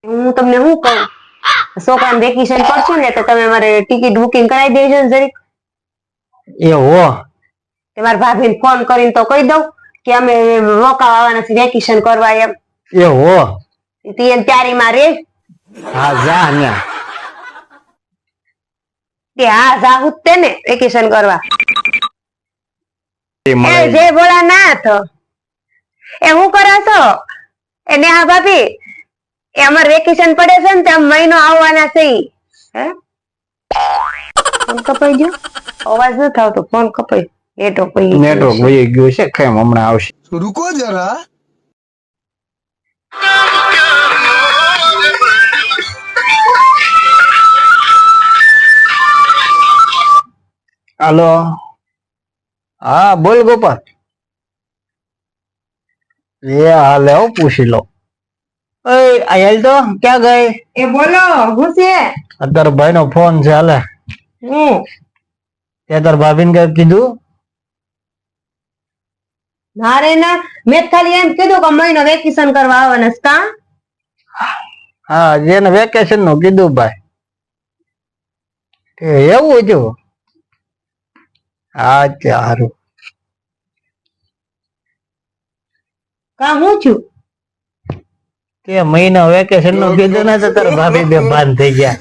હું તમને શું કહું, છોકરાને વેકેશન પડશે ને તો તમે મારે ટિકિટ બુકિંગ કરાવી દેજો ને જરીક. એ હો તમારા ભાભીને ફોન કરીને તો કહી દઉં કે અમે રોકાવા આવવાના છે વેકેશન કરવા એમ. એ હો તી એની તૈયારીમાં રે હા જા ન્યા કે હા જાહુ જ તે ને વેકેશન કરવા. એ એ મળે જય ભોળાનાથ, એ હું કરો છો? એ નેહા ભાભી, એ અમાર વેકેશન પડે છે ને તે અમે મહિનો આવવાના છે ઈ. હે ફોન કપાઈ ગયો, અવાજ નથી આવતો, ફોન કપાઈ નેટવર્ક વહી ગયું છે કેમ હમણાં આવશે. रुको जरा હાલો હા બોલ ગોપાલ. એ હાલે હો પૂછી લો. આયલ તો ક્યાં ગઈ? એ બોલો હું છે? અત્યારે ભાઈ નો ફોન છે હાલે. હું તે તાર ભાભી ને કઈ કીધું? મારે ના મેં ખાલી એમ કીધું કે મહિનો વેકેશન કરવા આવવાના છે કા. હા જેને વેકેશન નું કીધું ભાઈ. એવું હતું? હા સારું. કા હું છું? તે મહિના વેકેશન નું કીધું ને તો તાર ભાભી બે ભાન થઈ ગયા.